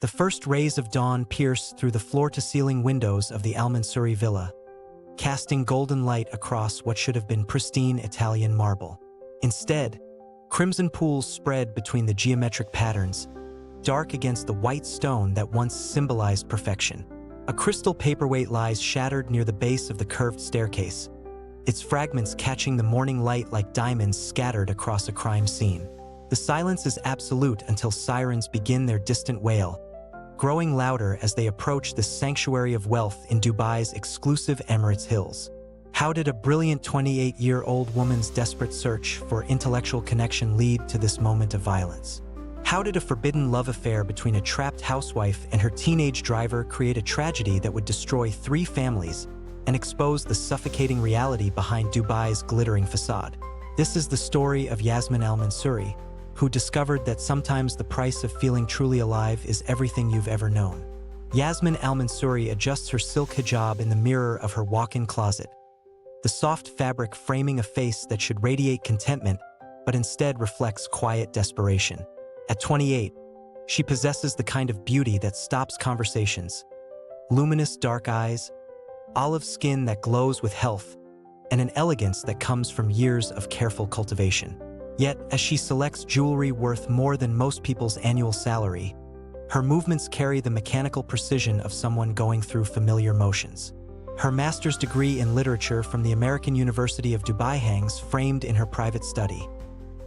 The first rays of dawn pierce through the floor-to-ceiling windows of the Al Mansouri villa, casting golden light across what should have been pristine Italian marble. Instead, crimson pools spread between the geometric patterns, dark against the white stone that once symbolized perfection. A crystal paperweight lies shattered near the base of the curved staircase, its fragments catching the morning light like diamonds scattered across a crime scene. The silence is absolute until sirens begin their distant wail, growing louder as they approach this sanctuary of wealth in Dubai's exclusive Emirates Hills. How did a brilliant 28-year-old woman's desperate search for intellectual connection lead to this moment of violence? How did a forbidden love affair between a trapped housewife and her teenage driver create a tragedy that would destroy 3 families and expose the suffocating reality behind Dubai's glittering facade? This is the story of Yasmin Al Mansouri, who discovered that sometimes the price of feeling truly alive is everything you've ever known. Yasmin Al Mansouri adjusts her silk hijab in the mirror of her walk-in closet, the soft fabric framing a face that should radiate contentment but instead reflects quiet desperation. At 28, she possesses the kind of beauty that stops conversations: luminous dark eyes, olive skin that glows with health, and an elegance that comes from years of careful cultivation. Yet, as she selects jewelry worth more than most people's annual salary, her movements carry the mechanical precision of someone going through familiar motions. Her master's degree in literature from the American University of Dubai hangs framed in her private study,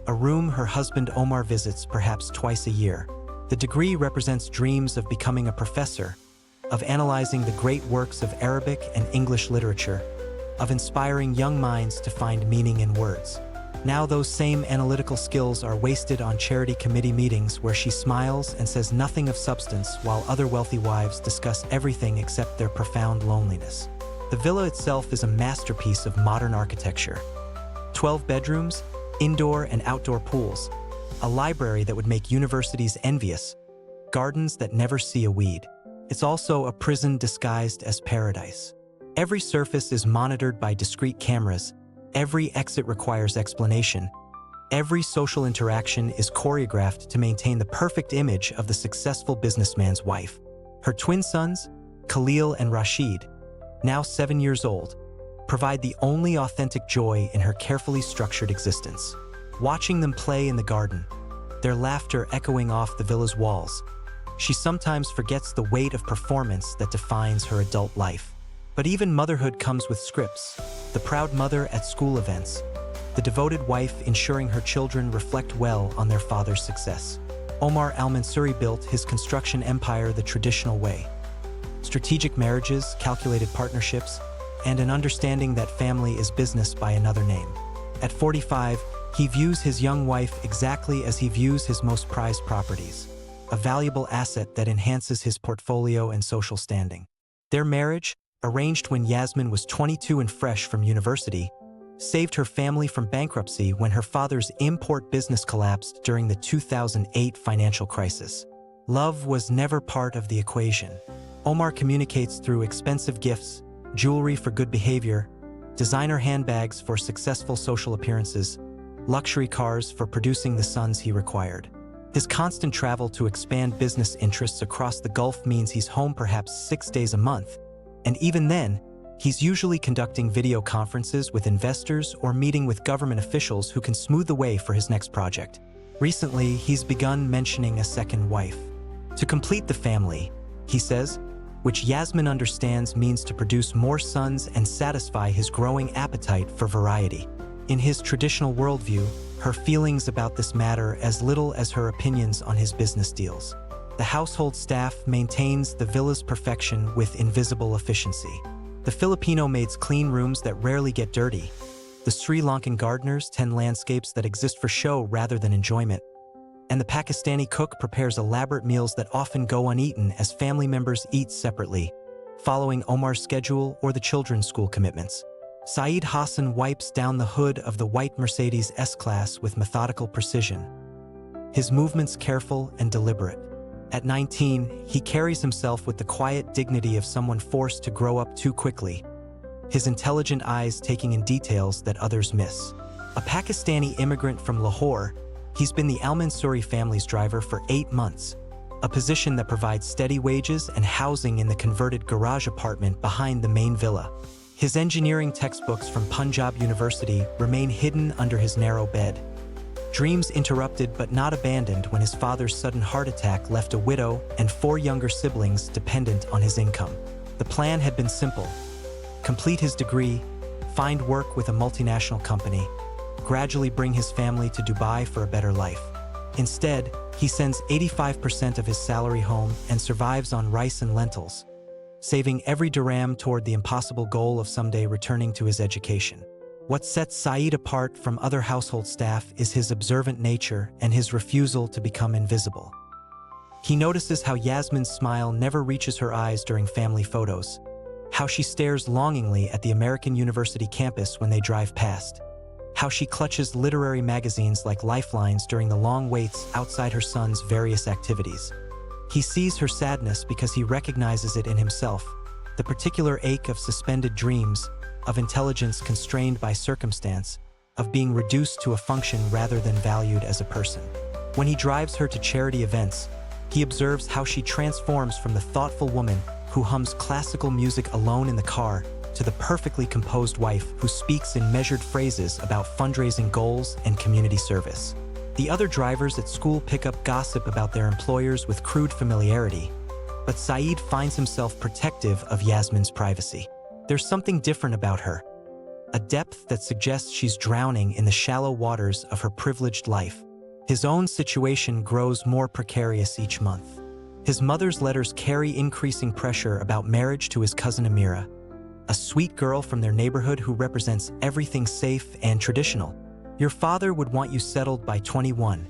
a room her husband Omar visits perhaps twice a year. The degree represents dreams of becoming a professor, of analyzing the great works of Arabic and English literature, of inspiring young minds to find meaning in words. Now those same analytical skills are wasted on charity committee meetings where she smiles and says nothing of substance while other wealthy wives discuss everything except their profound loneliness. The villa itself is a masterpiece of modern architecture. 12 bedrooms, indoor and outdoor pools, a library that would make universities envious, gardens that never see a weed. It's also a prison disguised as paradise. Every surface is monitored by discreet cameras, every exit requires explanation, every social interaction is choreographed to maintain the perfect image of the successful businessman's wife. Her twin sons, Khalil and Rashid, now 7 years old, provide the only authentic joy in her carefully structured existence. Watching them play in the garden, their laughter echoing off the villa's walls, she sometimes forgets the weight of performance that defines her adult life. But even motherhood comes with scripts: the proud mother at school events, the devoted wife ensuring her children reflect well on their father's success. Omar Al Mansouri built his construction empire the traditional way: strategic marriages, calculated partnerships, and an understanding that family is business by another name. At 45, he views his young wife exactly as he views his most prized properties, a valuable asset that enhances his portfolio and social standing. Their marriage, arranged when Yasmin was 22 and fresh from university, saved her family from bankruptcy when her father's import business collapsed during the 2008 financial crisis. Love was never part of the equation. Omar communicates through expensive gifts, jewelry for good behavior, designer handbags for successful social appearances, luxury cars for producing the sons he required. His constant travel to expand business interests across the Gulf means he's home perhaps 6 days a month, and even then, he's usually conducting video conferences with investors or meeting with government officials who can smooth the way for his next project. Recently, he's begun mentioning a second wife. To complete the family, he says, which Yasmin understands means to produce more sons and satisfy his growing appetite for variety. In his traditional worldview, her feelings about this matter as little as her opinions on his business deals. The household staff maintains the villa's perfection with invisible efficiency. The Filipino maids clean rooms that rarely get dirty. The Sri Lankan gardeners tend landscapes that exist for show rather than enjoyment. And the Pakistani cook prepares elaborate meals that often go uneaten as family members eat separately, following Omar's schedule or the children's school commitments. Saeed Hassan wipes down the hood of the white Mercedes S-Class with methodical precision, his movements careful and deliberate. At 19, he carries himself with the quiet dignity of someone forced to grow up too quickly, his intelligent eyes taking in details that others miss. A Pakistani immigrant from Lahore, he's been the Al Mansouri family's driver for 8 months, a position that provides steady wages and housing in the converted garage apartment behind the main villa. His engineering textbooks from Punjab University remain hidden under his narrow bed. Dreams interrupted but not abandoned when his father's sudden heart attack left a widow and 4 younger siblings dependent on his income. The plan had been simple: complete his degree, find work with a multinational company, gradually bring his family to Dubai for a better life. Instead, he sends 85% of his salary home and survives on rice and lentils, saving every dirham toward the impossible goal of someday returning to his education. What sets Saeed apart from other household staff is his observant nature and his refusal to become invisible. He notices how Yasmin's smile never reaches her eyes during family photos, how she stares longingly at the American University campus when they drive past, how she clutches literary magazines like lifelines during the long waits outside her son's various activities. He sees her sadness because he recognizes it in himself, the particular ache of suspended dreams, of intelligence constrained by circumstance, of being reduced to a function rather than valued as a person. When he drives her to charity events, he observes how she transforms from the thoughtful woman who hums classical music alone in the car to the perfectly composed wife who speaks in measured phrases about fundraising goals and community service. The other drivers at school pick up gossip about their employers with crude familiarity, but Saeed finds himself protective of Yasmin's privacy. There's something different about her, a depth that suggests she's drowning in the shallow waters of her privileged life. His own situation grows more precarious each month. His mother's letters carry increasing pressure about marriage to his cousin Amira, a sweet girl from their neighborhood who represents everything safe and traditional. Your father would want you settled by 21,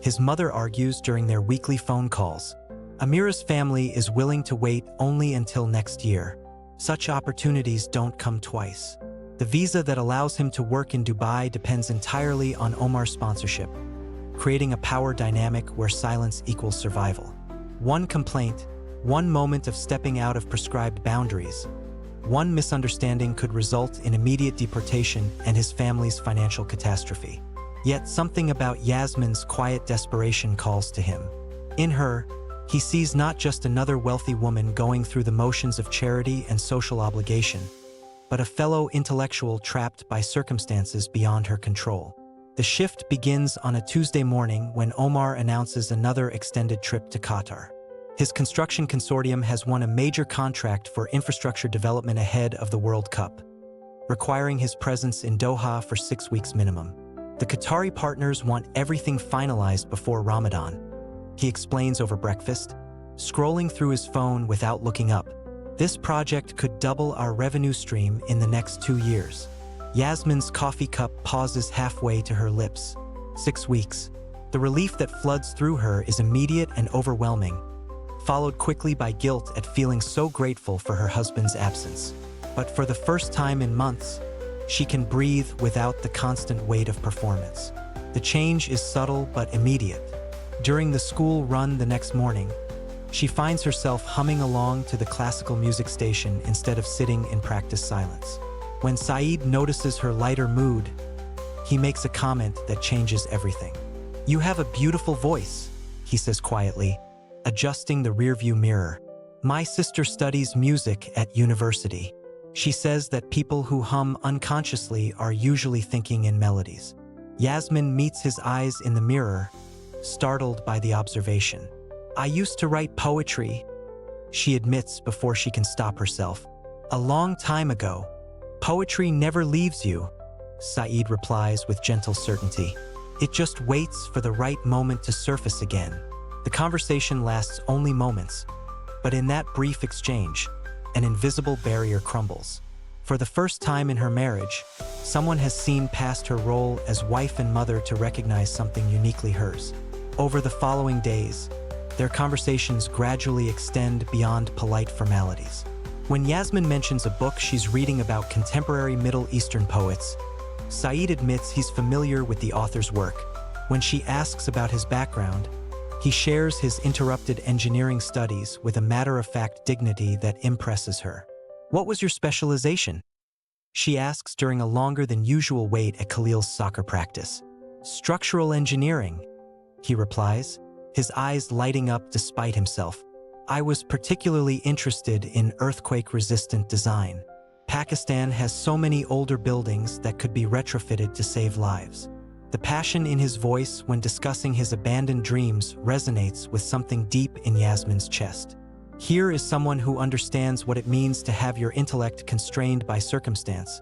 his mother argues during their weekly phone calls. Amira's family is willing to wait only until next year. Such opportunities don't come twice. The visa that allows him to work in Dubai depends entirely on Omar's sponsorship, creating a power dynamic where silence equals survival. One complaint, one moment of stepping out of prescribed boundaries, one misunderstanding could result in immediate deportation and his family's financial catastrophe. Yet something about Yasmin's quiet desperation calls to him. In her, he sees not just another wealthy woman going through the motions of charity and social obligation, but a fellow intellectual trapped by circumstances beyond her control. The shift begins on a Tuesday morning when Omar announces another extended trip to Qatar. His construction consortium has won a major contract for infrastructure development ahead of the World Cup, requiring his presence in Doha for 6 weeks minimum. The Qatari partners want everything finalized before Ramadan, he explains over breakfast, scrolling through his phone without looking up. This project could double our revenue stream in the next 2 years. Yasmin's coffee cup pauses halfway to her lips. 6 weeks. The relief that floods through her is immediate and overwhelming, followed quickly by guilt at feeling so grateful for her husband's absence. But for the first time in months, she can breathe without the constant weight of performance. The change is subtle but immediate. During the school run the next morning, she finds herself humming along to the classical music station instead of sitting in practiced silence. When Saeed notices her lighter mood, he makes a comment that changes everything. "You have a beautiful voice," he says quietly, adjusting the rearview mirror. "My sister studies music at university. She says that people who hum unconsciously are usually thinking in melodies." Yasmin meets his eyes in the mirror, startled by the observation. "I used to write poetry," she admits before she can stop herself. "A long time ago." "Poetry never leaves you," Saeed replies with gentle certainty. "It just waits for the right moment to surface again." The conversation lasts only moments, but in that brief exchange, an invisible barrier crumbles. For the first time in her marriage, someone has seen past her role as wife and mother to recognize something uniquely hers. Over the following days, their conversations gradually extend beyond polite formalities. When Yasmin mentions a book she's reading about contemporary Middle Eastern poets, Saeed admits he's familiar with the author's work. When she asks about his background, he shares his interrupted engineering studies with a matter-of-fact dignity that impresses her. "What was your specialization?" she asks during a longer than usual wait at Khalil's soccer practice. "Structural engineering," he replies, his eyes lighting up despite himself. I was particularly interested in earthquake-resistant design. Pakistan has so many older buildings that could be retrofitted to save lives. The passion in his voice when discussing his abandoned dreams resonates with something deep in Yasmin's chest. Here is someone who understands what it means to have your intellect constrained by circumstance,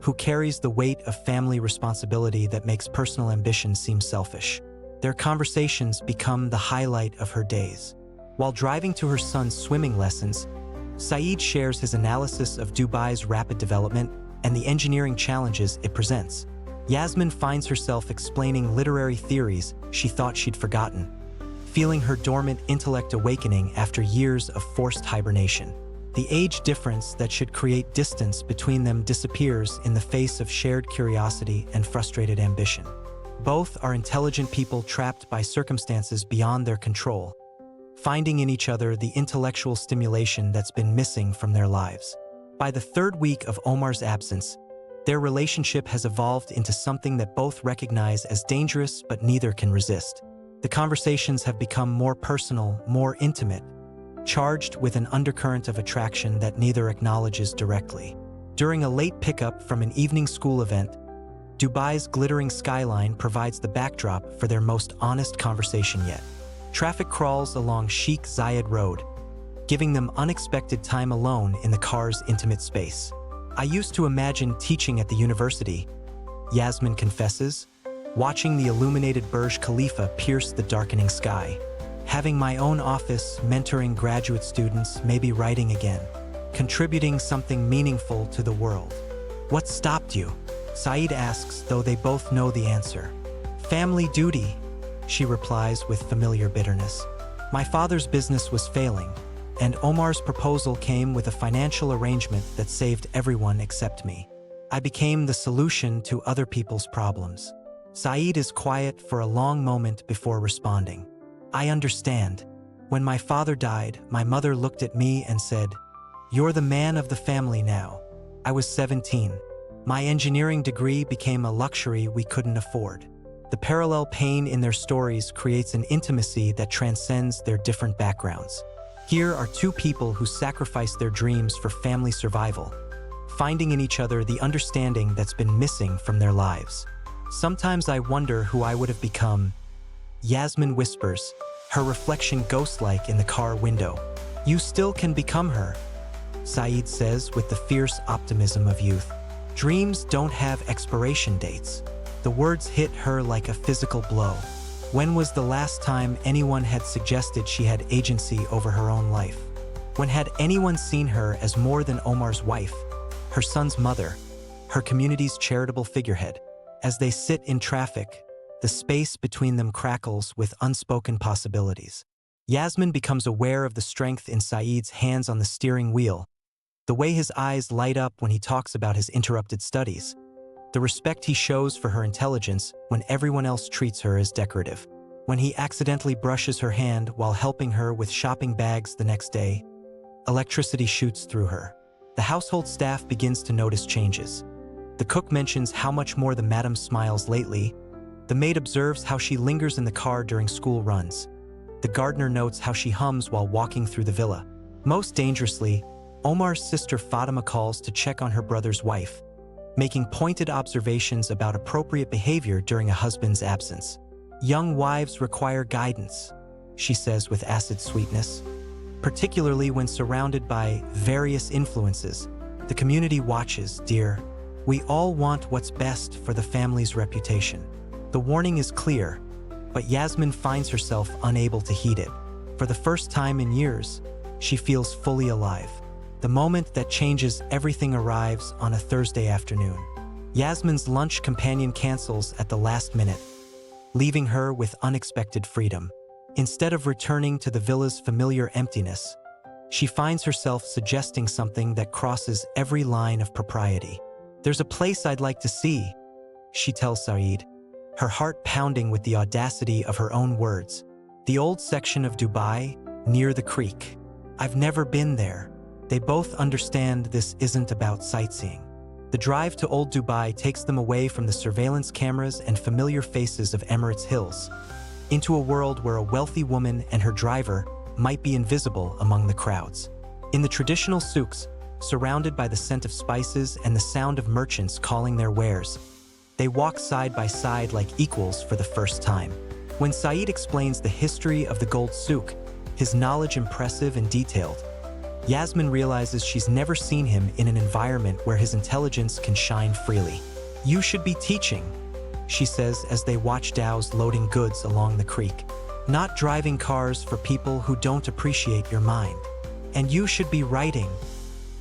who carries the weight of family responsibility that makes personal ambition seem selfish. Their conversations become the highlight of her days. While driving to her son's swimming lessons, Saeed shares his analysis of Dubai's rapid development and the engineering challenges it presents. Yasmin finds herself explaining literary theories she thought she'd forgotten, feeling her dormant intellect awakening after years of forced hibernation. The age difference that should create distance between them disappears in the face of shared curiosity and frustrated ambition. Both are intelligent people trapped by circumstances beyond their control, finding in each other the intellectual stimulation that's been missing from their lives. By the third week of Omar's absence, their relationship has evolved into something that both recognize as dangerous but neither can resist. The conversations have become more personal, more intimate, charged with an undercurrent of attraction that neither acknowledges directly. During a late pickup from an evening school event, Dubai's glittering skyline provides the backdrop for their most honest conversation yet. Traffic crawls along Sheikh Zayed Road, giving them unexpected time alone in the car's intimate space. I used to imagine teaching at the university, Yasmin confesses, watching the illuminated Burj Khalifa pierce the darkening sky. Having my own office, mentoring graduate students, maybe writing again, contributing something meaningful to the world. What stopped you? Saeed asks, though they both know the answer. Family duty, she replies with familiar bitterness. My father's business was failing, and Omar's proposal came with a financial arrangement that saved everyone except me. I became the solution to other people's problems. Saeed is quiet for a long moment before responding. I understand. When my father died, my mother looked at me and said, "You're the man of the family now." I was 17. My engineering degree became a luxury we couldn't afford. The parallel pain in their stories creates an intimacy that transcends their different backgrounds. Here are two people who sacrificed their dreams for family survival, finding in each other the understanding that's been missing from their lives. Sometimes I wonder who I would have become. Yasmin whispers, her reflection ghost-like in the car window. You still can become her, Saeed says with the fierce optimism of youth. Dreams don't have expiration dates. The words hit her like a physical blow. When was the last time anyone had suggested she had agency over her own life? When had anyone seen her as more than Omar's wife, her son's mother, her community's charitable figurehead? As they sit in traffic, the space between them crackles with unspoken possibilities. Yasmin becomes aware of the strength in Saeed's hands on the steering wheel, the way his eyes light up when he talks about his interrupted studies, the respect he shows for her intelligence when everyone else treats her as decorative. When he accidentally brushes her hand while helping her with shopping bags the next day, electricity shoots through her. The household staff begins to notice changes. The cook mentions how much more the madam smiles lately. The maid observes how she lingers in the car during school runs. The gardener notes how she hums while walking through the villa. Most dangerously, Omar's sister Fatima calls to check on her brother's wife, making pointed observations about appropriate behavior during a husband's absence. Young wives require guidance, she says with acid sweetness, particularly when surrounded by various influences. The community watches, dear. We all want what's best for the family's reputation. The warning is clear, but Yasmin finds herself unable to heed it. For the first time in years, she feels fully alive. The moment that changes everything arrives on a Thursday afternoon. Yasmin's lunch companion cancels at the last minute, leaving her with unexpected freedom. Instead of returning to the villa's familiar emptiness, she finds herself suggesting something that crosses every line of propriety. There's a place I'd like to see, she tells Saeed, her heart pounding with the audacity of her own words. The old section of Dubai, near the creek. I've never been there. They both understand this isn't about sightseeing. The drive to Old Dubai takes them away from the surveillance cameras and familiar faces of Emirates Hills, into a world where a wealthy woman and her driver might be invisible among the crowds. In the traditional souks, surrounded by the scent of spices and the sound of merchants calling their wares, they walk side by side like equals for the first time. When Saeed explains the history of the gold souk, his knowledge impressive and detailed, Yasmin realizes she's never seen him in an environment where his intelligence can shine freely. "You should be teaching," she says as they watch Dow's loading goods along the creek. "Not driving cars for people who don't appreciate your mind. And you should be writing,"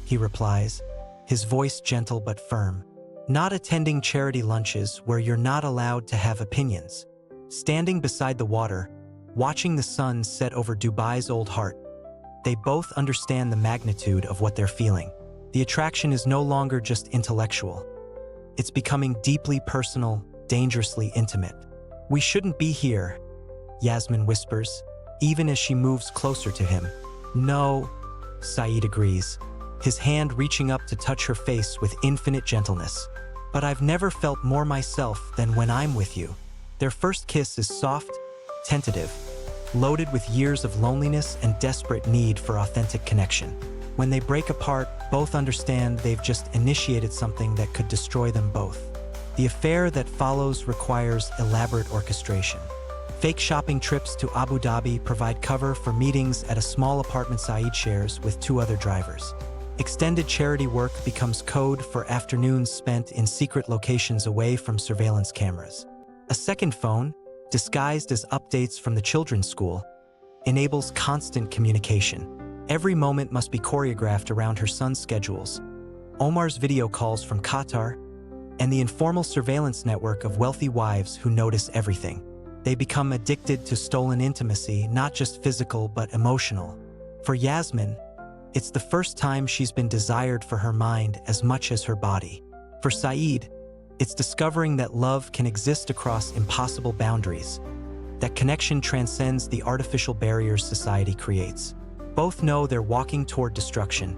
he replies, his voice gentle but firm. "Not attending charity lunches where you're not allowed to have opinions." Standing beside the water, watching the sun set over Dubai's old heart, they both understand the magnitude of what they're feeling. The attraction is no longer just intellectual. It's becoming deeply personal, dangerously intimate. "We shouldn't be here," Yasmin whispers, even as she moves closer to him. "No," Saeed agrees, his hand reaching up to touch her face with infinite gentleness. "But I've never felt more myself than when I'm with you." Their first kiss is soft, tentative, loaded with years of loneliness and desperate need for authentic connection. When they break apart, both understand they've just initiated something that could destroy them both. The affair that follows requires elaborate orchestration. Fake shopping trips to Abu Dhabi provide cover for meetings at a small apartment Saeed shares with two other drivers. Extended charity work becomes code for afternoons spent in secret locations away from surveillance cameras. A second phone, disguised as updates from the children's school, enables constant communication. Every moment must be choreographed around her son's schedules, Omar's video calls from Qatar, and the informal surveillance network of wealthy wives who notice everything. They become addicted to stolen intimacy, not just physical but emotional. For Yasmin, it's the first time she's been desired for her mind as much as her body. For Saeed, it's discovering that love can exist across impossible boundaries, that connection transcends the artificial barriers society creates. Both know they're walking toward destruction,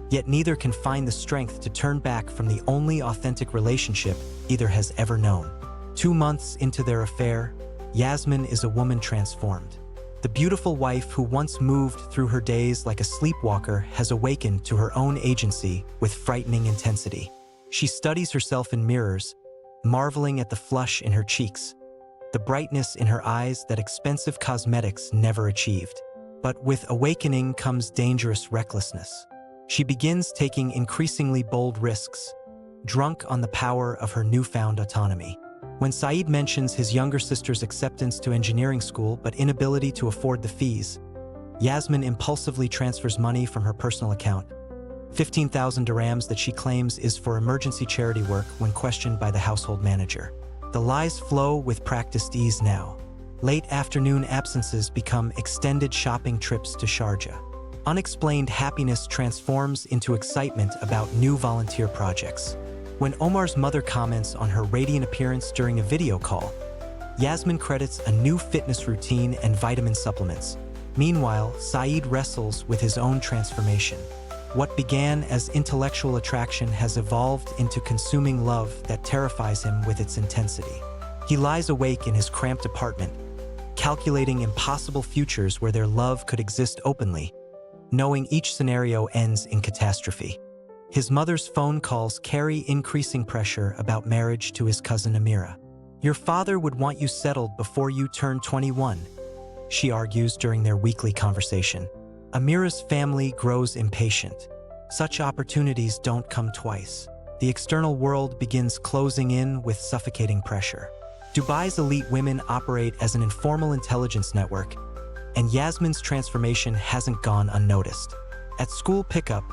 yet neither can find the strength to turn back from the only authentic relationship either has ever known. 2 months into their affair, Yasmin is a woman transformed. The beautiful wife who once moved through her days like a sleepwalker has awakened to her own agency with frightening intensity. She studies herself in mirrors, marveling at the flush in her cheeks, the brightness in her eyes that expensive cosmetics never achieved. But with awakening comes dangerous recklessness. She begins taking increasingly bold risks, drunk on the power of her newfound autonomy. When Saeed mentions his younger sister's acceptance to engineering school but inability to afford the fees, Yasmin impulsively transfers money from her personal account, 15,000 dirhams that she claims is for emergency charity work when questioned by the household manager. The lies flow with practiced ease now. Late afternoon absences become extended shopping trips to Sharjah. Unexplained happiness transforms into excitement about new volunteer projects. When Omar's mother comments on her radiant appearance during a video call, Yasmin credits a new fitness routine and vitamin supplements. Meanwhile, Saeed wrestles with his own transformation. What began as intellectual attraction has evolved into consuming love that terrifies him with its intensity. He lies awake in his cramped apartment, calculating impossible futures where their love could exist openly, knowing each scenario ends in catastrophe. His mother's phone calls carry increasing pressure about marriage to his cousin Amira. "Your father would want you settled before you turn 21, she argues during their weekly conversation. Amira's family grows impatient. Such opportunities don't come twice. The external world begins closing in with suffocating pressure. Dubai's elite women operate as an informal intelligence network, and Yasmin's transformation hasn't gone unnoticed. At school pickup,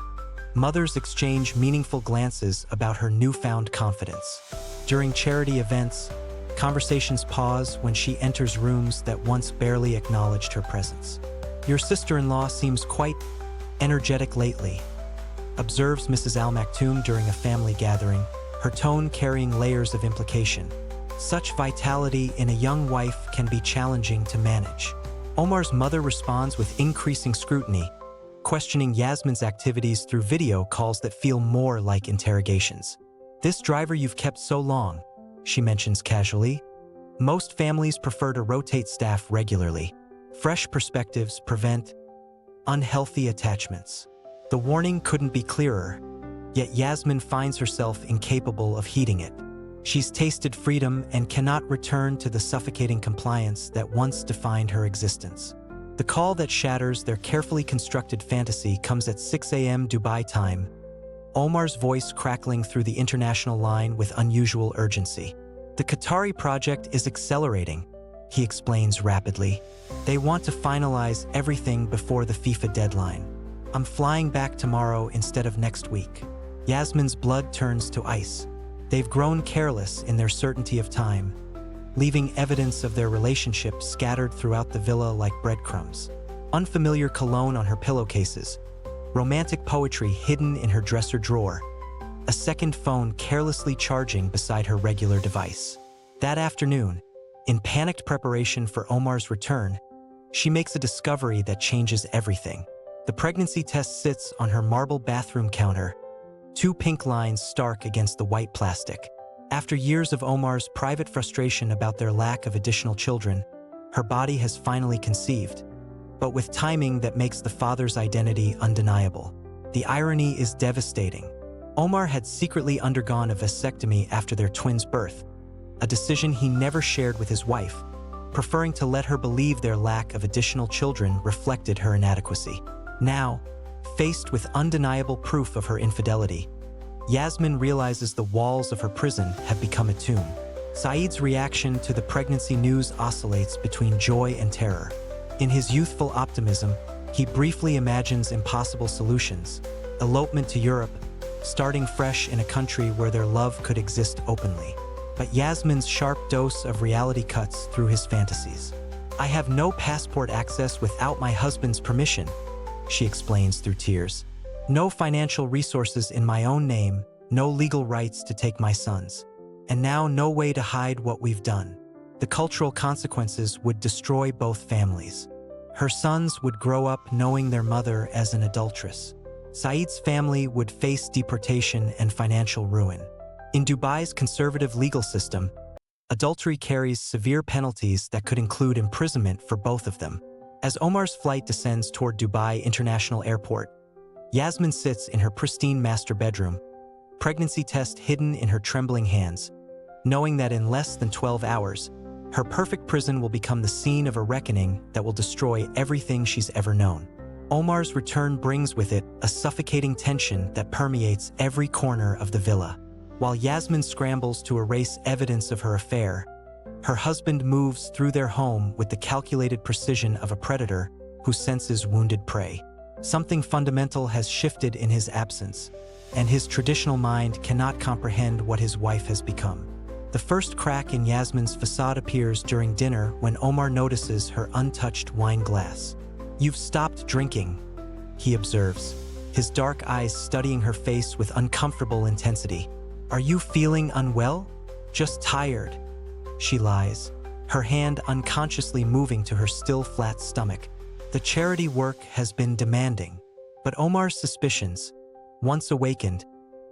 mothers exchange meaningful glances about her newfound confidence. During charity events, conversations pause when she enters rooms that once barely acknowledged her presence. "Your sister-in-law seems quite energetic lately," observes Mrs. Al Maktoum during a family gathering, her tone carrying layers of implication. Such vitality in a young wife can be challenging to manage. Omar's mother responds with increasing scrutiny, questioning Yasmin's activities through video calls that feel more like interrogations. "This driver you've kept so long," she mentions casually, Most families prefer to rotate staff regularly. Fresh perspectives prevent unhealthy attachments. The warning couldn't be clearer, yet Yasmin finds herself incapable of heeding it. She's tasted freedom and cannot return to the suffocating compliance that once defined her existence. The call that shatters their carefully constructed fantasy comes at 6 a.m. Dubai time, Omar's voice crackling through the international line with unusual urgency. The Qatari project is accelerating, he explains rapidly. They want to finalize everything before the FIFA deadline. I'm flying back tomorrow instead of next week. Yasmin's blood turns to ice. They've grown careless in their certainty of time, leaving evidence of their relationship scattered throughout the villa like breadcrumbs. Unfamiliar cologne on her pillowcases, romantic poetry hidden in her dresser drawer, a second phone carelessly charging beside her regular device. That afternoon, in panicked preparation for Omar's return, she makes a discovery that changes everything. The pregnancy test sits on her marble bathroom counter, two pink lines stark against the white plastic. After years of Omar's private frustration about their lack of additional children, her body has finally conceived, but with timing that makes the father's identity undeniable. The irony is devastating. Omar had secretly undergone a vasectomy after their twins' birth, a decision he never shared with his wife, preferring to let her believe their lack of additional children reflected her inadequacy. Now, faced with undeniable proof of her infidelity, Yasmin realizes the walls of her prison have become a tomb. Saeed's reaction to the pregnancy news oscillates between joy and terror. In his youthful optimism, he briefly imagines impossible solutions: elopement to Europe, starting fresh in a country where their love could exist openly. But Yasmin's sharp dose of reality cuts through his fantasies. I have no passport access without my husband's permission, she explains through tears. No financial resources in my own name, no legal rights to take my sons. And now no way to hide what we've done. The cultural consequences would destroy both families. Her sons would grow up knowing their mother as an adulteress. Saeed's family would face deportation and financial ruin. In Dubai's conservative legal system, adultery carries severe penalties that could include imprisonment for both of them. As Omar's flight descends toward Dubai International Airport, Yasmin sits in her pristine master bedroom, pregnancy test hidden in her trembling hands, knowing that in less than 12 hours, her perfect prison will become the scene of a reckoning that will destroy everything she's ever known. Omar's return brings with it a suffocating tension that permeates every corner of the villa. While Yasmin scrambles to erase evidence of her affair, her husband moves through their home with the calculated precision of a predator who senses wounded prey. Something fundamental has shifted in his absence, and his traditional mind cannot comprehend what his wife has become. The first crack in Yasmin's facade appears during dinner when Omar notices her untouched wine glass. "You've stopped drinking," he observes, his dark eyes studying her face with uncomfortable intensity. "Are you feeling unwell?" "Just tired," she lies, her hand unconsciously moving to her still flat stomach. The charity work has been demanding, but Omar's suspicions, once awakened,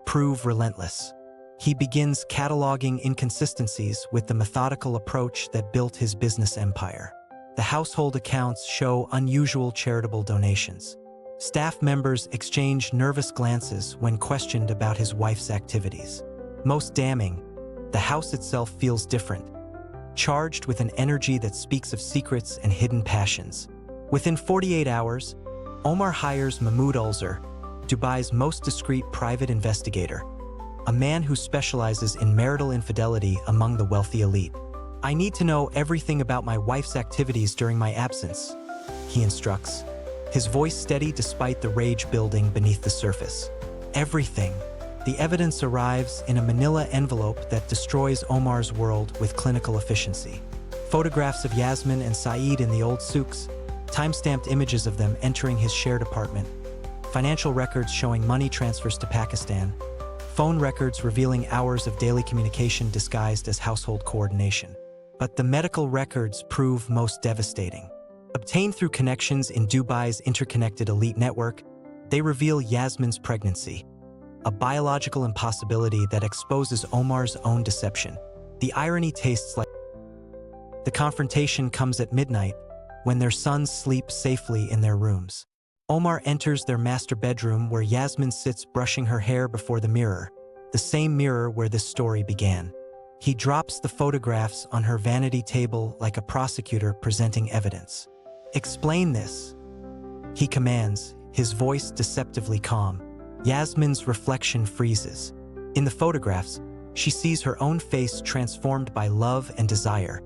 prove relentless. He begins cataloging inconsistencies with the methodical approach that built his business empire. The household accounts show unusual charitable donations. Staff members exchange nervous glances when questioned about his wife's activities. Most damning, the house itself feels different, charged with an energy that speaks of secrets and hidden passions. Within 48 hours, Omar hires Mahmoud Ulzer, Dubai's most discreet private investigator, a man who specializes in marital infidelity among the wealthy elite. "I need to know everything about my wife's activities during my absence," he instructs, his voice steady despite the rage building beneath the surface. Everything. The evidence arrives in a manila envelope that destroys Omar's world with clinical efficiency. Photographs of Yasmin and Saeed in the old souks, time-stamped images of them entering his shared apartment, financial records showing money transfers to Pakistan, phone records revealing hours of daily communication disguised as household coordination. But the medical records prove most devastating. Obtained through connections in Dubai's interconnected elite network, they reveal Yasmin's pregnancy, a biological impossibility that exposes Omar's own deception. The irony tastes like The confrontation comes at midnight, when their sons sleep safely in their rooms. Omar enters their master bedroom where Yasmin sits brushing her hair before the mirror, the same mirror where this story began. He drops the photographs on her vanity table like a prosecutor presenting evidence. "Explain this," he commands, his voice deceptively calm. Yasmin's reflection freezes. In the photographs, she sees her own face transformed by love and desire,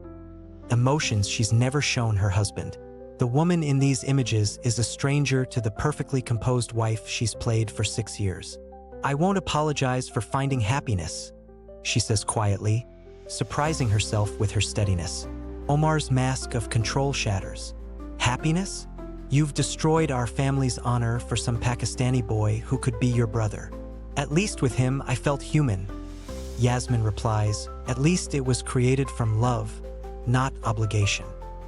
emotions she's never shown her husband. The woman in these images is a stranger to the perfectly composed wife she's played for 6 years. "I won't apologize for finding happiness," she says quietly, surprising herself with her steadiness. Omar's mask of control shatters. "Happiness? You've destroyed our family's honor for some Pakistani boy who could be your brother. At least with him I felt human." Yasmin replies, "At least it was created from love, not obligation."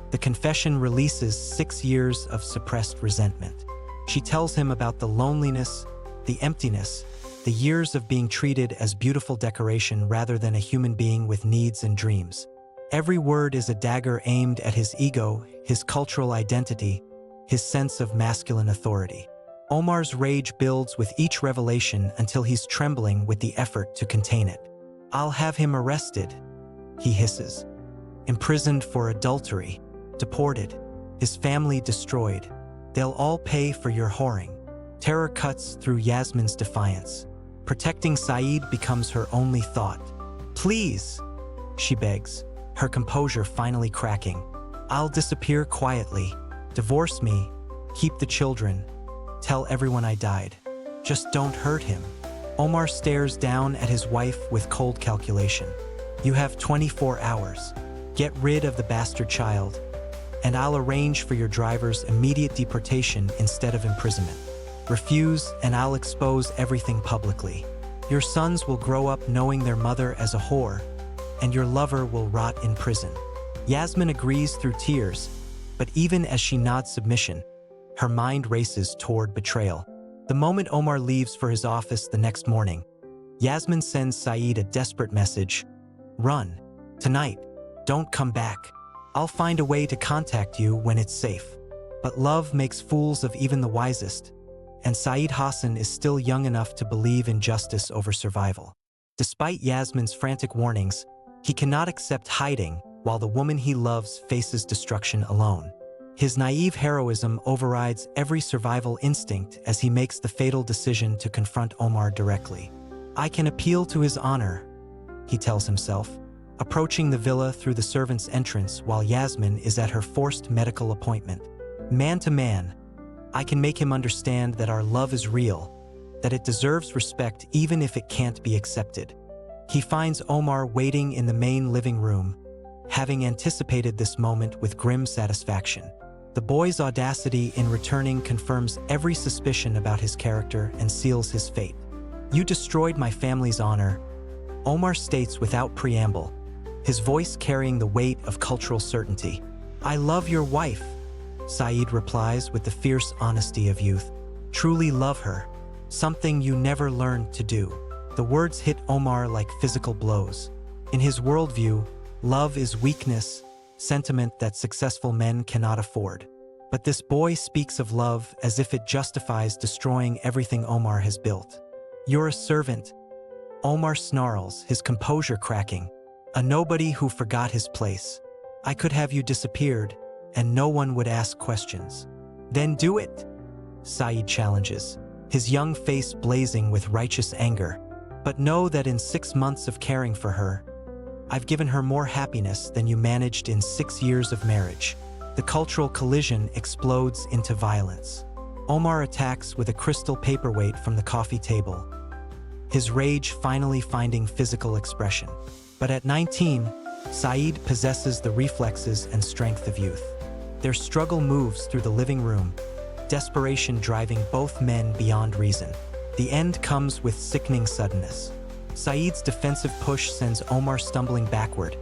The confession releases 6 years of suppressed resentment. She tells him about the loneliness, the emptiness, the years of being treated as beautiful decoration rather than a human being with needs and dreams. Every word is a dagger aimed at his ego, his cultural identity, his sense of masculine authority. Omar's rage builds with each revelation until he's trembling with the effort to contain it. "I'll have him arrested," he hisses. "Imprisoned for adultery, deported, his family destroyed. They'll all pay for your whoring." Terror cuts through Yasmin's defiance. Protecting Saeed becomes her only thought. "Please," she begs, her composure finally cracking. "I'll disappear quietly. Divorce me, keep the children, tell everyone I died. Just don't hurt him." Omar stares down at his wife with cold calculation. "You have 24 hours. Get rid of the bastard child, and I'll arrange for your driver's immediate deportation instead of imprisonment. Refuse, and I'll expose everything publicly. Your sons will grow up knowing their mother as a whore, and your lover will rot in prison." Yasmin agrees through tears, but even as she nods submission, her mind races toward betrayal. The moment Omar leaves for his office the next morning, Yasmin sends Saeed a desperate message. "Run. Tonight. Don't come back. I'll find a way to contact you when it's safe." But love makes fools of even the wisest, and Saeed Hassan is still young enough to believe in justice over survival. Despite Yasmin's frantic warnings, he cannot accept hiding while the woman he loves faces destruction alone. His naive heroism overrides every survival instinct as he makes the fatal decision to confront Omar directly. "I can appeal to his honor," he tells himself, approaching the villa through the servant's entrance while Yasmin is at her forced medical appointment. Man to man, I can make him understand that our love is real, that it deserves respect even if it can't be accepted. He finds Omar waiting in the main living room, having anticipated this moment with grim satisfaction. The boy's audacity in returning confirms every suspicion about his character and seals his fate. "You destroyed my family's honor," Omar states without preamble, his voice carrying the weight of cultural certainty. "I love your wife," Saeed replies with the fierce honesty of youth. "Truly love her, something you never learned to do." The words hit Omar like physical blows. In his worldview, love is weakness, sentiment that successful men cannot afford. But this boy speaks of love as if it justifies destroying everything Omar has built. "You're a servant," Omar snarls, his composure cracking. "A nobody who forgot his place. I could have you disappeared, and no one would ask questions." "Then do it," Saeed challenges, his young face blazing with righteous anger. "But know that in 6 months of caring for her, I've given her more happiness than you managed in 6 years of marriage." The cultural collision explodes into violence. Omar attacks with a crystal paperweight from the coffee table, his rage finally finding physical expression. But at 19, Saeed possesses the reflexes and strength of youth. Their struggle moves through the living room, desperation driving both men beyond reason. The end comes with sickening suddenness. Saeed's defensive push sends Omar stumbling backward,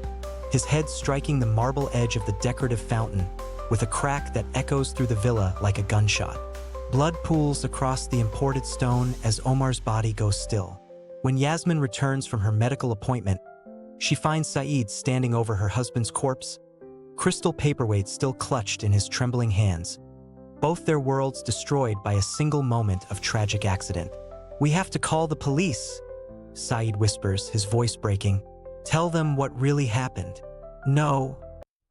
his head striking the marble edge of the decorative fountain with a crack that echoes through the villa like a gunshot. Blood pools across the imported stone as Omar's body goes still. When Yasmin returns from her medical appointment, she finds Saeed standing over her husband's corpse, crystal paperweight still clutched in his trembling hands, both their worlds destroyed by a single moment of tragic accident. "We have to call the police," Saeed whispers, his voice breaking. "Tell them what really happened." "No,"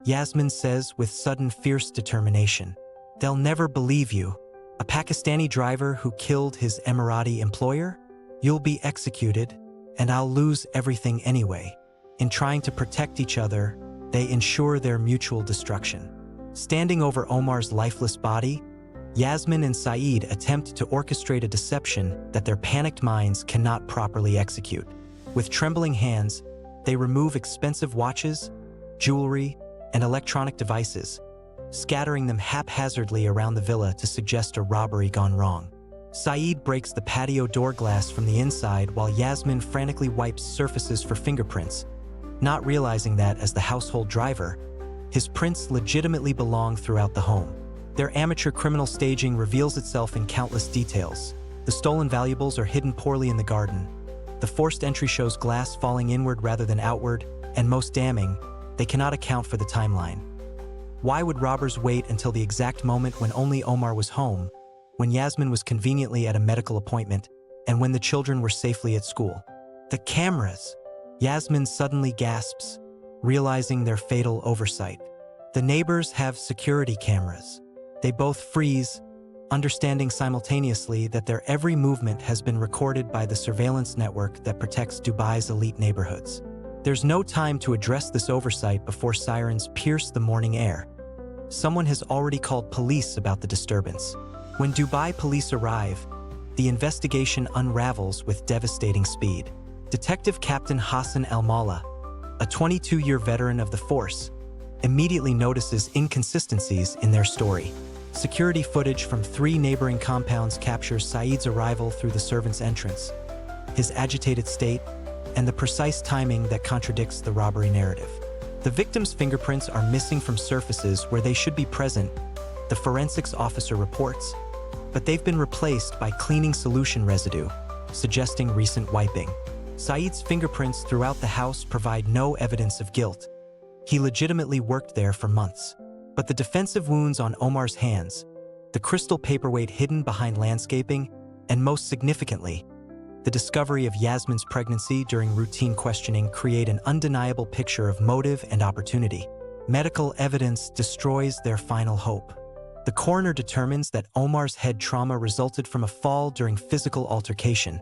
Yasmin says with sudden fierce determination. "They'll never believe you. A Pakistani driver who killed his Emirati employer? You'll be executed, and I'll lose everything anyway." In trying to protect each other, they ensure their mutual destruction. Standing over Omar's lifeless body, Yasmin and Saeed attempt to orchestrate a deception that their panicked minds cannot properly execute. With trembling hands, they remove expensive watches, jewelry, and electronic devices, scattering them haphazardly around the villa to suggest a robbery gone wrong. Saeed breaks the patio door glass from the inside while Yasmin frantically wipes surfaces for fingerprints, not realizing that, as the household driver, his prints legitimately belong throughout the home. Their amateur criminal staging reveals itself in countless details. The stolen valuables are hidden poorly in the garden. The forced entry shows glass falling inward rather than outward, and most damning, they cannot account for the timeline. Why would robbers wait until the exact moment when only Omar was home, when Yasmin was conveniently at a medical appointment, and when the children were safely at school? "The cameras!" Yasmin suddenly gasps, realizing their fatal oversight. The neighbors have security cameras. They both freeze, understanding simultaneously that their every movement has been recorded by the surveillance network that protects Dubai's elite neighborhoods. There's no time to address this oversight before sirens pierce the morning air. Someone has already called police about the disturbance. When Dubai police arrive, the investigation unravels with devastating speed. Detective Captain Hassan Al-Mala, a 22-year veteran of the force, immediately notices inconsistencies in their story. Security footage from 3 neighboring compounds captures Saeed's arrival through the servant's entrance, his agitated state, and the precise timing that contradicts the robbery narrative. The victim's fingerprints are missing from surfaces where they should be present, the forensics officer reports, but they've been replaced by cleaning solution residue, suggesting recent wiping. Saeed's fingerprints throughout the house provide no evidence of guilt. He legitimately worked there for months. But the defensive wounds on Omar's hands, the crystal paperweight hidden behind landscaping, and most significantly, the discovery of Yasmin's pregnancy during routine questioning create an undeniable picture of motive and opportunity. Medical evidence destroys their final hope. The coroner determines that Omar's head trauma resulted from a fall during physical altercation,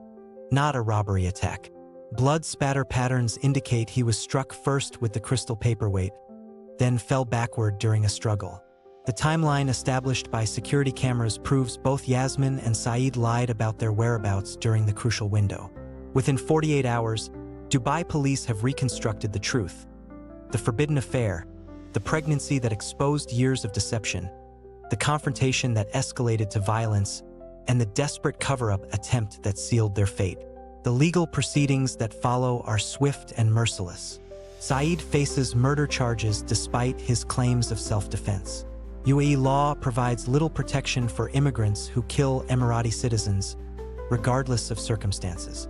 not a robbery attack. Blood spatter patterns indicate he was struck first with the crystal paperweight, then fell backward during a struggle. The timeline established by security cameras proves both Yasmin and Saeed lied about their whereabouts during the crucial window. Within 48 hours, Dubai police have reconstructed the truth. The forbidden affair, the pregnancy that exposed years of deception, the confrontation that escalated to violence, and the desperate cover-up attempt that sealed their fate. The legal proceedings that follow are swift and merciless. Saeed faces murder charges despite his claims of self-defense. UAE law provides little protection for immigrants who kill Emirati citizens, regardless of circumstances.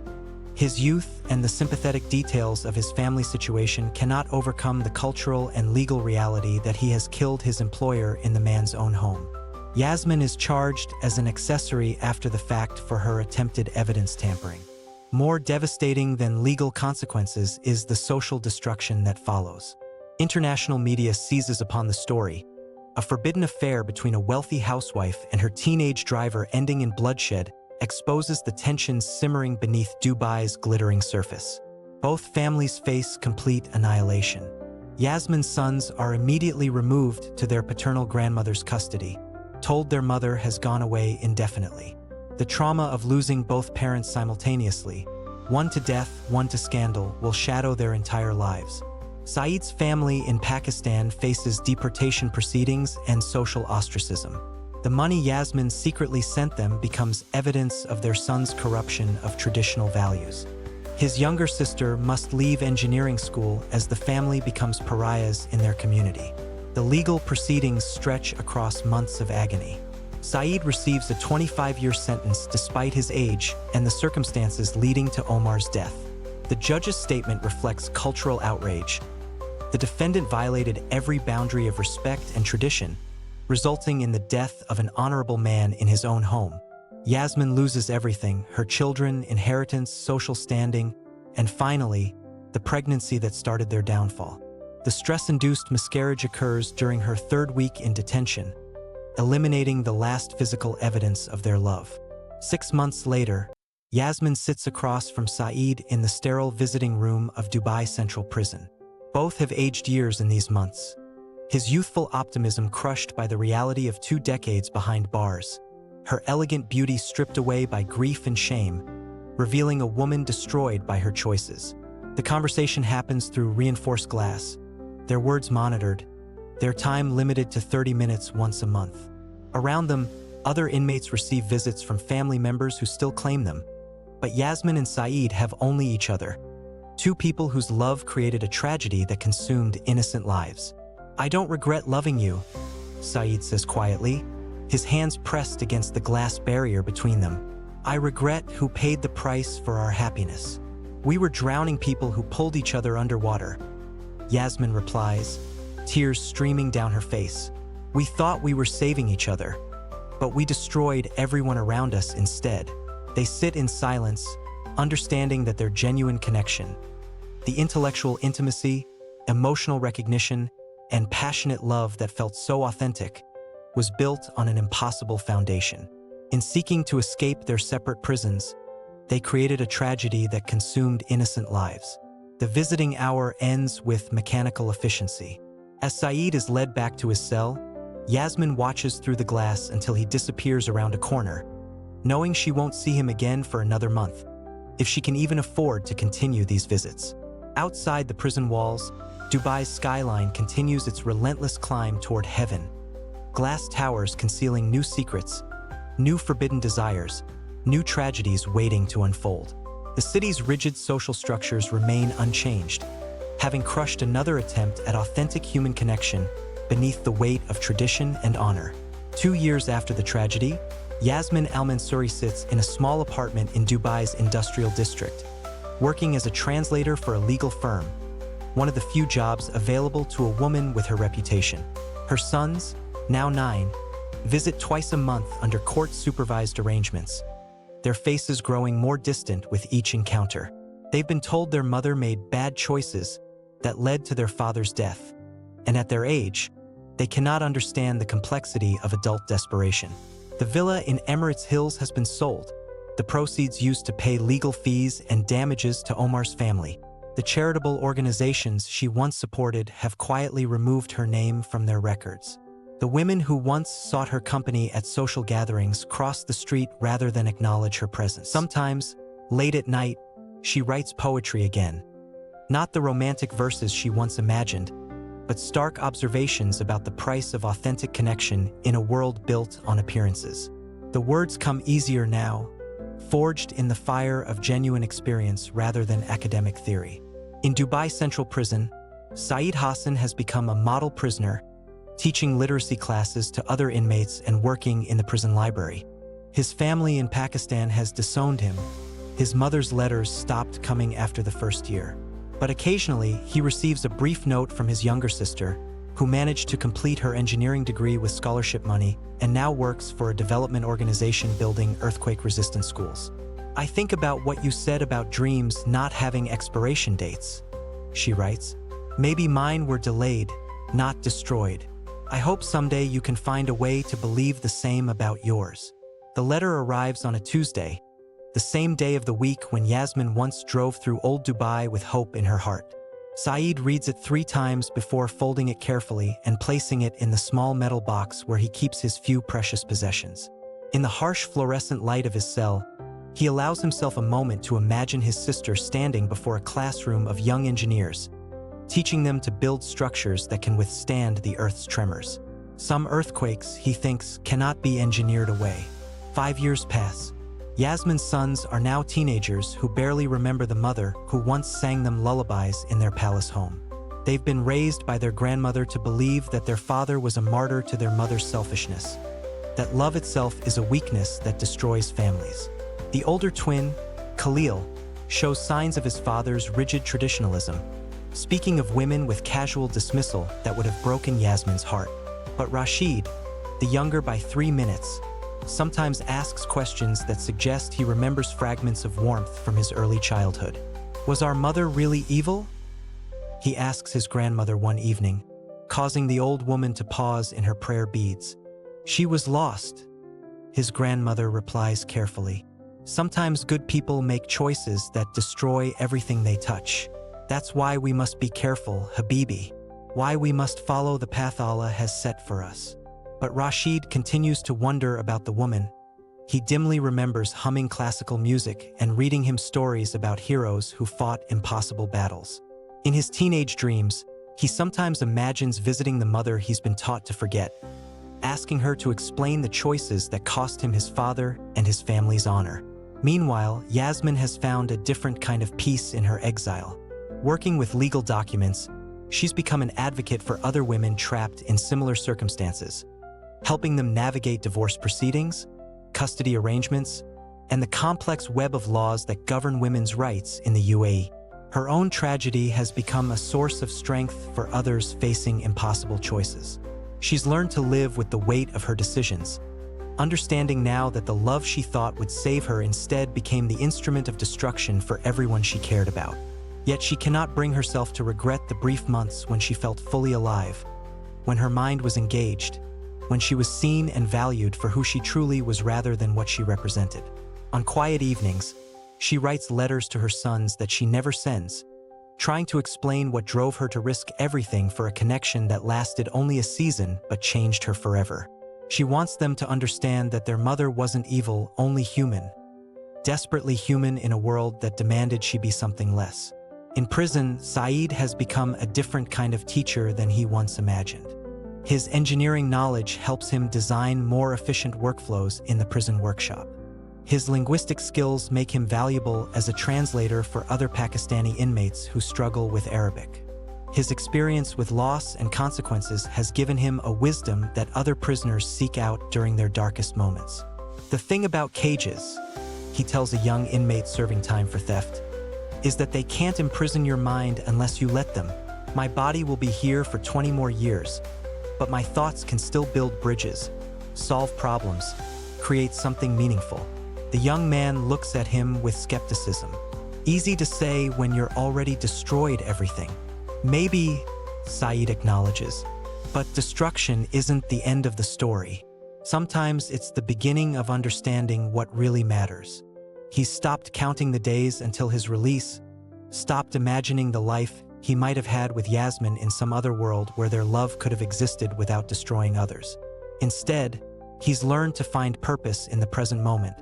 His youth and the sympathetic details of his family situation cannot overcome the cultural and legal reality that he has killed his employer in the man's own home. Yasmin is charged as an accessory after the fact for her attempted evidence tampering. More devastating than legal consequences is the social destruction that follows. International media seizes upon the story, a forbidden affair between a wealthy housewife and her teenage driver ending in bloodshed exposes the tensions simmering beneath Dubai's glittering surface. Both families face complete annihilation. Yasmin's sons are immediately removed to their paternal grandmother's custody, told their mother has gone away indefinitely. The trauma of losing both parents simultaneously, one to death, one to scandal, will shadow their entire lives. Saeed's family in Pakistan faces deportation proceedings and social ostracism. The money Yasmin secretly sent them becomes evidence of their son's corruption of traditional values. His younger sister must leave engineering school as the family becomes pariahs in their community. The legal proceedings stretch across months of agony. Saeed receives a 25-year sentence despite his age and the circumstances leading to Omar's death. The judge's statement reflects cultural outrage. The defendant violated every boundary of respect and tradition, resulting in the death of an honorable man in his own home. Yasmin loses everything: her children, inheritance, social standing, and finally, the pregnancy that started their downfall. The stress-induced miscarriage occurs during her third week in detention, eliminating the last physical evidence of their love. 6 months later, Yasmin sits across from Saeed in the sterile visiting room of Dubai Central Prison. Both have aged years in these months, his youthful optimism crushed by the reality of 2 decades behind bars, her elegant beauty stripped away by grief and shame, revealing a woman destroyed by her choices. The conversation happens through reinforced glass, their words monitored, their time limited to 30 minutes once a month. Around them, other inmates receive visits from family members who still claim them. But Yasmin and Saeed have only each other, 2 people whose love created a tragedy that consumed innocent lives. "I don't regret loving you," Saeed says quietly, his hands pressed against the glass barrier between them. "I regret who paid the price for our happiness. We were drowning people who pulled each other underwater." Yasmin replies, tears streaming down her face. "We thought we were saving each other, but we destroyed everyone around us instead." They sit in silence, understanding that their genuine connection, the intellectual intimacy, emotional recognition, and passionate love that felt so authentic, was built on an impossible foundation. In seeking to escape their separate prisons, they created a tragedy that consumed innocent lives. The visiting hour ends with mechanical efficiency. As Saeed is led back to his cell, Yasmin watches through the glass until he disappears around a corner, knowing she won't see him again for another month, if she can even afford to continue these visits. Outside the prison walls, Dubai's skyline continues its relentless climb toward heaven. Glass towers concealing new secrets, new forbidden desires, new tragedies waiting to unfold. The city's rigid social structures remain unchanged, having crushed another attempt at authentic human connection beneath the weight of tradition and honor. 2 years after the tragedy, Yasmin Al-Mansouri sits in a small apartment in Dubai's industrial district, working as a translator for a legal firm, one of the few jobs available to a woman with her reputation. Her sons, now 9, visit twice a month under court-supervised arrangements, their faces growing more distant with each encounter. They've been told their mother made bad choices that led to their father's death, and at their age, they cannot understand the complexity of adult desperation. The villa in Emirates Hills has been sold, the proceeds used to pay legal fees and damages to Omar's family. The charitable organizations she once supported have quietly removed her name from their records. The women who once sought her company at social gatherings cross the street rather than acknowledge her presence. Sometimes, late at night, she writes poetry again. Not the romantic verses she once imagined, but stark observations about the price of authentic connection in a world built on appearances. The words come easier now, forged in the fire of genuine experience rather than academic theory. In Dubai Central Prison, Saeed Hassan has become a model prisoner, teaching literacy classes to other inmates and working in the prison library. His family in Pakistan has disowned him. His mother's letters stopped coming after the first year. But occasionally, he receives a brief note from his younger sister, who managed to complete her engineering degree with scholarship money and now works for a development organization building earthquake-resistant schools. "I think about what you said about dreams not having expiration dates," she writes. "Maybe mine were delayed, not destroyed. I hope someday you can find a way to believe the same about yours." The letter arrives on a Tuesday, the same day of the week when Yasmin once drove through old Dubai with hope in her heart. Saeed reads it 3 times before folding it carefully and placing it in the small metal box where he keeps his few precious possessions. In the harsh fluorescent light of his cell, he allows himself a moment to imagine his sister standing before a classroom of young engineers, teaching them to build structures that can withstand the Earth's tremors. Some earthquakes, he thinks, cannot be engineered away. 5 years pass. Yasmin's sons are now teenagers who barely remember the mother who once sang them lullabies in their palace home. They've been raised by their grandmother to believe that their father was a martyr to their mother's selfishness, that love itself is a weakness that destroys families. The older twin, Khalil, shows signs of his father's rigid traditionalism, speaking of women with casual dismissal that would have broken Yasmin's heart. But Rashid, the younger by 3 minutes, sometimes asks questions that suggest he remembers fragments of warmth from his early childhood. Was our mother really evil? He asks his grandmother one evening, causing the old woman to pause in her prayer beads. She was lost, his grandmother replies carefully. Sometimes good people make choices that destroy everything they touch. That's why we must be careful, Habibi. Why we must follow the path Allah has set for us. But Rashid continues to wonder about the woman. He dimly remembers humming classical music and reading him stories about heroes who fought impossible battles. In his teenage dreams, he sometimes imagines visiting the mother he's been taught to forget, asking her to explain the choices that cost him his father and his family's honor. Meanwhile, Yasmin has found a different kind of peace in her exile. Working with legal documents, she's become an advocate for other women trapped in similar circumstances, helping them navigate divorce proceedings, custody arrangements, and the complex web of laws that govern women's rights in the UAE. Her own tragedy has become a source of strength for others facing impossible choices. She's learned to live with the weight of her decisions, understanding now that the love she thought would save her instead became the instrument of destruction for everyone she cared about. Yet she cannot bring herself to regret the brief months when she felt fully alive, when her mind was engaged, when she was seen and valued for who she truly was rather than what she represented. On quiet evenings, she writes letters to her sons that she never sends, trying to explain what drove her to risk everything for a connection that lasted only a season but changed her forever. She wants them to understand that their mother wasn't evil, only human, desperately human in a world that demanded she be something less. In prison, Saeed has become a different kind of teacher than he once imagined. His engineering knowledge helps him design more efficient workflows in the prison workshop. His linguistic skills make him valuable as a translator for other Pakistani inmates who struggle with Arabic. His experience with loss and consequences has given him a wisdom that other prisoners seek out during their darkest moments. The thing about cages, he tells a young inmate serving time for theft, is that they can't imprison your mind unless you let them. My body will be here for 20 more years, but my thoughts can still build bridges, solve problems, create something meaningful. The young man looks at him with skepticism. Easy to say when you're already destroyed everything. Maybe, Saeed acknowledges, but destruction isn't the end of the story. Sometimes it's the beginning of understanding what really matters. He's stopped counting the days until his release, stopped imagining the life he might have had with Yasmin in some other world where their love could have existed without destroying others. Instead, he's learned to find purpose in the present moment,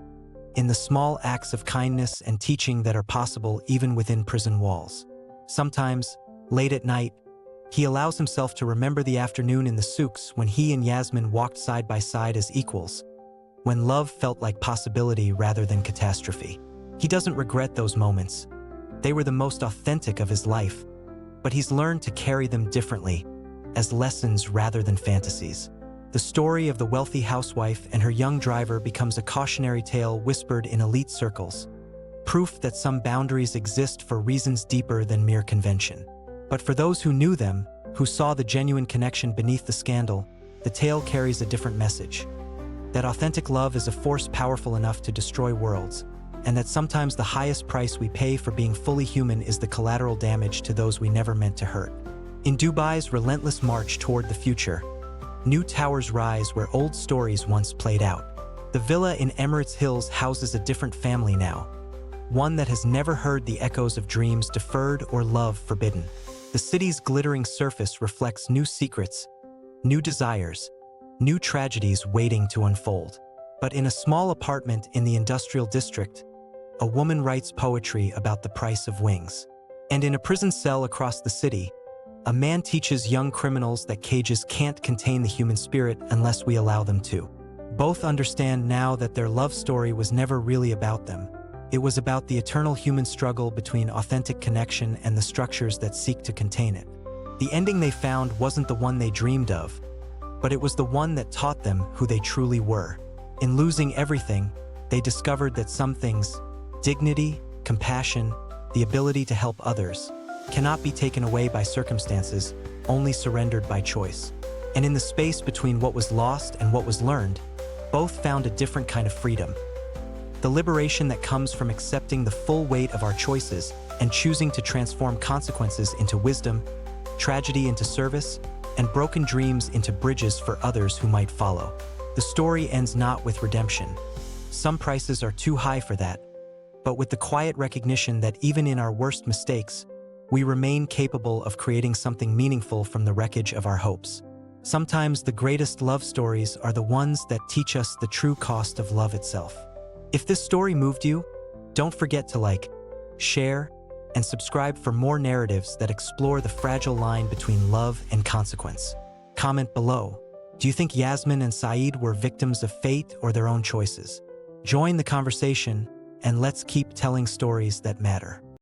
in the small acts of kindness and teaching that are possible even within prison walls. Sometimes, late at night, he allows himself to remember the afternoon in the souks when he and Yasmin walked side by side as equals, when love felt like possibility rather than catastrophe. He doesn't regret those moments. They were the most authentic of his life, but he's learned to carry them differently, as lessons rather than fantasies. The story of the wealthy housewife and her young driver becomes a cautionary tale whispered in elite circles, proof that some boundaries exist for reasons deeper than mere convention. But for those who knew them, who saw the genuine connection beneath the scandal, the tale carries a different message. That authentic love is a force powerful enough to destroy worlds, and that sometimes the highest price we pay for being fully human is the collateral damage to those we never meant to hurt. In Dubai's relentless march toward the future, new towers rise where old stories once played out. The villa in Emirates Hills houses a different family now, one that has never heard the echoes of dreams deferred or love forbidden. The city's glittering surface reflects new secrets, new desires, new tragedies waiting to unfold. But in a small apartment in the industrial district, a woman writes poetry about the price of wings. And in a prison cell across the city, a man teaches young criminals that cages can't contain the human spirit unless we allow them to. Both understand now that their love story was never really about them. It was about the eternal human struggle between authentic connection and the structures that seek to contain it. The ending they found wasn't the one they dreamed of, but it was the one that taught them who they truly were. In losing everything, they discovered that some things, dignity, compassion, the ability to help others, cannot be taken away by circumstances, only surrendered by choice. And in the space between what was lost and what was learned, both found a different kind of freedom. The liberation that comes from accepting the full weight of our choices and choosing to transform consequences into wisdom, tragedy into service, and broken dreams into bridges for others who might follow. The story ends not with redemption. Some prices are too high for that, but with the quiet recognition that even in our worst mistakes, we remain capable of creating something meaningful from the wreckage of our hopes. Sometimes the greatest love stories are the ones that teach us the true cost of love itself. If this story moved you, don't forget to like, share, and subscribe for more narratives that explore the fragile line between love and consequence. Comment below. Do you think Yasmin and Saeed were victims of fate or their own choices? Join the conversation, and let's keep telling stories that matter.